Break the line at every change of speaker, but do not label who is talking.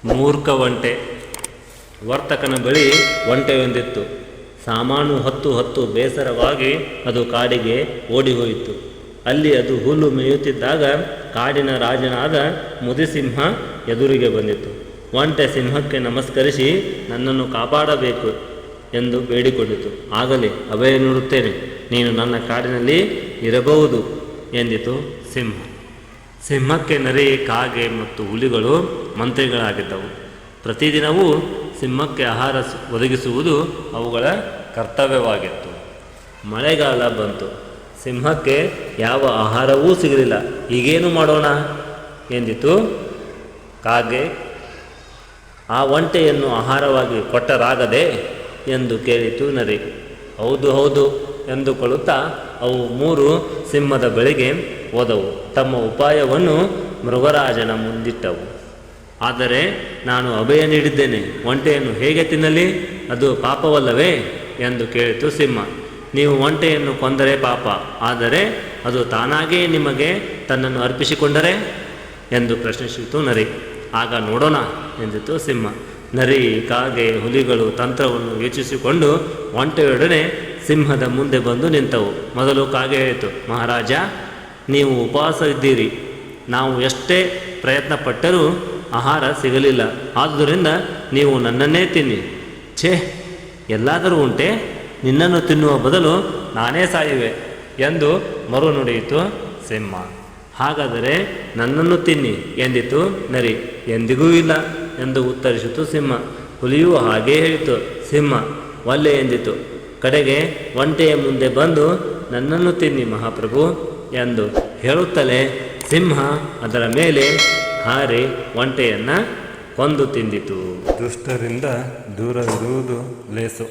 ಮೂರ್ಖ ಒಂಟೆ. ವರ್ತಕನ ಬಳಿ ಒಂಟೆಯೊಂದಿತ್ತು. ಸಾಮಾನು ಹೊತ್ತು ಹೊತ್ತು ಬೇಸರವಾಗಿ ಅದು ಕಾಡಿಗೆ ಓಡಿ ಹೋಯಿತು. ಅಲ್ಲಿ ಅದು ಹುಲ್ಲು ಮೇಯುತ್ತಿದ್ದಾಗ ಕಾಡಿನ ರಾಜನಾದ ಮುದಿಸಿಂಹ ಎದುರಿಗೆ ಬಂದಿತು. ಒಂಟೆ ಸಿಂಹಕ್ಕೆ ನಮಸ್ಕರಿಸಿ ನನ್ನನ್ನು ಕಾಪಾಡಬೇಕು ಎಂದು ಬೇಡಿಕೊಂಡಿತು. ಆಗಲೇ ಅಭಯ ನೀಡುತ್ತೇನೆ, ನೀನು ನನ್ನ ಕಾಡಿನಲ್ಲಿ ಇರಬಹುದು ಎಂದಿತು ಸಿಂಹ. ಸಿಂಹಕ್ಕೆ ನರಿ, ಕಾಗೆ ಮತ್ತು ಹುಲಿಗಳು ಮಂತ್ರಿಗಳಾಗಿದ್ದವು. ಪ್ರತಿದಿನವೂ ಸಿಂಹಕ್ಕೆ ಆಹಾರ ಒದಗಿಸುವುದು ಅವುಗಳ ಕರ್ತವ್ಯವಾಗಿತ್ತು. ಮಳೆಗಾಲ ಬಂತು. ಸಿಂಹಕ್ಕೆ ಯಾವ ಆಹಾರವೂ ಸಿಗಲಿಲ್ಲ. ಈಗೇನು ಮಾಡೋಣ ಎಂದಿತು ಕಾಗೆ. ಆ ಒಂಟೆಯನ್ನು ಆಹಾರವಾಗಿ ಕೊಟ್ಟರಾಗದೆ ಎಂದು ಕೇಳಿತು ನರಿ. ಹೌದು ಹೌದು ಎಂದುಕೊಳ್ಳುತ್ತಾ ಅವು ಮೂರು ಸಿಂಹದ ಬಳಿಗೆ ಹೋದವು. ತಮ್ಮ ಉಪಾಯವನ್ನು ಮೃಗರಾಜನ ಮುಂದಿಟ್ಟವು. ಆದರೆ ನಾನು ಅಭಯ ನೀಡಿದ್ದೇನೆ, ಒಂಟೆಯನ್ನು ಹೇಗೆ ತಿನ್ನಲಿ? ಅದು ಪಾಪವಲ್ಲವೇ ಎಂದು ಕೇಳಿತು ಸಿಂಹ. ನೀವು ಒಂಟೆಯನ್ನು ಕೊಂದರೆ ಪಾಪ, ಆದರೆ ಅದು ತಾನಾಗೇ ನಿಮಗೆ ತನ್ನನ್ನು ಅರ್ಪಿಸಿಕೊಂಡರೆ ಎಂದು ಪ್ರಶ್ನಿಸಿತು ನರಿ. ಆಗ ನೋಡೋಣ ಎಂದಿತು ಸಿಂಹ. ನರಿ, ಕಾಗೆ, ಹುಲಿಗಳು ತಂತ್ರವನ್ನು ಯೋಚಿಸಿಕೊಂಡು ಒಂಟೆಯೊಡನೆ ಸಿಂಹದ ಮುಂದೆ ಬಂದು ನಿಂತವು. ಮೊದಲು ಕಾಗೆ ಹೇಳಿತು, ಮಹಾರಾಜ, ನೀವು ಉಪವಾಸ ಇದ್ದೀರಿ. ನಾವು ಎಷ್ಟೇ ಪ್ರಯತ್ನ ಪಟ್ಟರೂ ಆಹಾರ ಸಿಗಲಿಲ್ಲ. ಆದುದರಿಂದ ನೀವು ನನ್ನನ್ನೇ ತಿನ್ನಿ. ಛೇ, ಎಲ್ಲಾದರೂ ಉಂಟೆ? ನಿನ್ನನ್ನು ತಿನ್ನುವ ಬದಲು ನಾನೇ ಸಾಯುವೆ ಎಂದು ಮರು ನುಡಿಯಿತು ಸಿಂಹ. ಹಾಗಾದರೆ ನನ್ನನ್ನು ತಿನ್ನಿ ಎಂದಿತು ನರಿ. ಎಂದಿಗೂ ಇಲ್ಲ ಎಂದು ಉತ್ತರಿಸಿತು ಸಿಂಹ. ಹುಲಿಯೂ ಹಾಗೇ ಹೇಳಿತು. ಸಿಂಹ ಒಲ್ಲೆ ಎಂದಿತು. ಕಡೆಗೆ ಒಂಟೆಯ ಮುಂದೆ ಬಂದು ನನ್ನನ್ನು ತಿನ್ನಿ ಮಹಾಪ್ರಭು ಎಂದು ಹೇಳುತ್ತಲೇ ಸಿಂಹ ಅದರ ಮೇಲೆ ಹಾರಿ ಒಂಟೆಯನ್ನು ಕೊಂದು ತಿಂದಿತು. ದುಷ್ಟರಿಂದ ದೂರವಿರುವುದು ಲೇಸು.